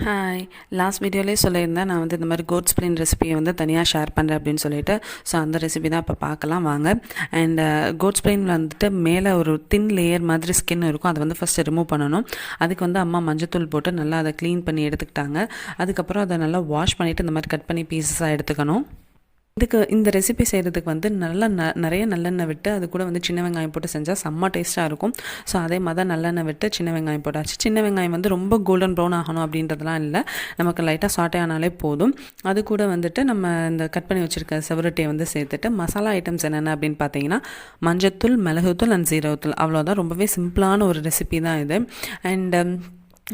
Hi. Last வீடியோலேயே சொல்லியிருந்தேன் நான் வந்து இந்த மாதிரி கோட் ஸ்ப்ளின் ரெசிபியை வந்து தனியாக ஷேர் பண்ணுறேன் அப்படின்னு சொல்லிட்டு. ஸோ அந்த ரெசிபி தான் இப்போ பார்க்கலாம் வாங்க. அண்ட் கோட் ஸ்ப்ளின் வந்துட்டு மேலே ஒரு தின் லேயர் மாதிரி ஸ்கின் இருக்கும், அதை வந்து ஃபஸ்ட்டு ரிமூவ் பண்ணணும். அதுக்கு வந்து அம்மா மஞ்சத்தூள் போட்டு நல்லா அதை க்ளீன் பண்ணி எடுத்துக்கிட்டாங்க. அதுக்கப்புறம் அதை நல்லா வாஷ் பண்ணிவிட்டு இந்த மாதிரி கட் பண்ணி பீசஸாக எடுத்துக்கணும். இந்த ரெசிபி செய்கிறதுக்கு வந்து நல்லா நிறைய நல்லெண்ணெய் விட்டு அது கூட வந்து சின்ன வெங்காயம் போட்டு செஞ்சால் செம்ம டேஸ்ட்டாக இருக்கும். ஸோ அதே மாதிரி தான் நல்லெண்ணெய் விட்டு சின்ன வெங்காயம் போட்டாச்சு. சின்ன வெங்காயம் வந்து ரொம்ப கோல்டன் ப்ரௌன் ஆகணும் அப்படின்றதுலாம் இல்லை, நமக்கு லைட்டாக சாட்டே ஆனாலே போதும். அது கூட வந்துட்டு நம்ம இந்த கட் பண்ணி வச்சுருக்க செவரட்டியை வந்து சேர்த்துட்டு மசாலா ஐட்டம்ஸ் என்னென்ன அப்படின்னு பார்த்தீங்கன்னா மஞ்சத்தூள், மிளகுத்தூள் அண்ட் ஜீரகத்தூள். அவ்வளோதான், ரொம்பவே சிம்பிளான ஒரு ரெசிபி தான் இது. அண்ட்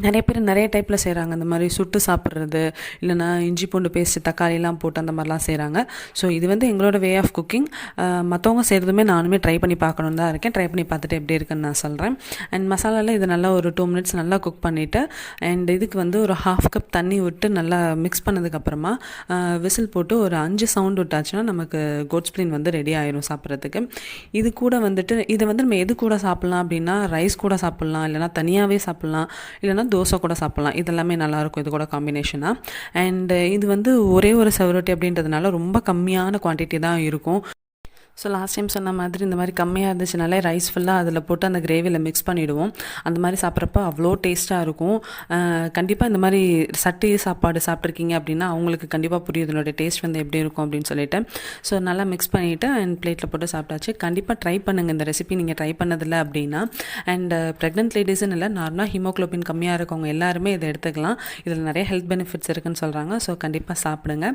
நிறைய பேர் நிறைய டைப்பில் செய்கிறாங்க. இந்த மாதிரி சுட்டு சாப்பிட்றது, இல்லைனா இஞ்சி பூண்டு பேஸ்ட்டு தக்காளிலாம் போட்டு அந்த மாதிரிலாம் செய்கிறாங்க. ஸோ இது வந்து எங்களோட வே ஆஃப் குக்கிங். மற்றவங்க செய்கிறதுமே நானுமே ட்ரை பண்ணி பார்க்கணுன்னு தான் இருக்கேன். ட்ரை பண்ணி பார்த்துட்டு எப்படி இருக்குன்னு நான் சொல்கிறேன். அண்ட் மசாலாவில் இது நல்லா ஒரு 2 மினிட்ஸ் நல்லா குக் பண்ணிவிட்டு அண்ட் இதுக்கு வந்து ஒரு 1/2 கப் தண்ணி விட்டு நல்லா மிக்ஸ் பண்ணதுக்கப்புறமா விசில் போட்டு ஒரு 5 சவுண்ட் விட்டாச்சுன்னா நமக்கு கோட் ஸ்ப்ளின் வந்து ரெடி ஆயிரும் சாப்பிட்றதுக்கு. இது கூட வந்துட்டு இதை வந்து நம்ம எது கூட சாப்பிட்லாம் அப்படின்னா ரைஸ் கூட சாப்பிட்லாம், இல்லைனா தனியாகவே சாப்பிட்லாம், இல்லைனா தோசை கூட சாப்பிட்லாம். இதெல்லாமே நல்லாயிருக்கும் இது கூட காம்பினேஷனாக. அண்டு இது வந்து ஒரே ஒரு செவரொட்டி அப்படின்றதுனால ரொம்ப கம்மியான குவான்டிட்டி தான் இருக்கும். ஸோ லாஸ்ட் டைம் சொன்ன மாதிரி இந்த மாதிரி கம்மியாக இருந்துச்சுனாலே ரைஸ் ஃபுல்லாக அதில் போட்டு அந்த கிரேவியில் மிக்ஸ் பண்ணிவிடுவோம். அந்த மாதிரி சாப்பிட்றப்ப அவ்வளோ டேஸ்ட்டாக இருக்கும். கண்டிப்பாக இந்த மாதிரி சட்டி சாப்பாடு சாப்பிட்ருக்கீங்க அப்படின்னா அவங்களுக்கு கண்டிப்பாக புரியும் இதனோட டேஸ்ட் வந்து எப்படி இருக்கும் அப்படின்னு சொல்லிட்டு. ஸோ நல்லா மிக்ஸ் பண்ணிவிட்டு அண்ட் பிளேட்டில் போட்டு சாப்பிட்டாச்சு. கண்டிப்பாக ட்ரை பண்ணுங்கள் இந்த ரெசிபி நீங்கள் ட்ரை பண்ணதில்லை அப்படின்னா. அண்ட் ப்ரெக்னென்ட் லேடிஸ்ன்னு இல்லை, நார்மலாக ஹீமோக்ளோபின் கம்மியாக இருக்கவங்க எல்லாருமே இதை எடுத்துக்கலாம். இதில் நிறைய ஹெல்த் பெனிஃபிட்ஸ் இருக்குதுன்னு சொல்கிறாங்க. ஸோ கண்டிப்பாக சாப்பிடுங்க.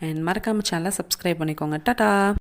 அண்ட் மறக்காமல் சேனலை சப்ஸ்கிரைப் பண்ணிக்கோங்க. டாடா.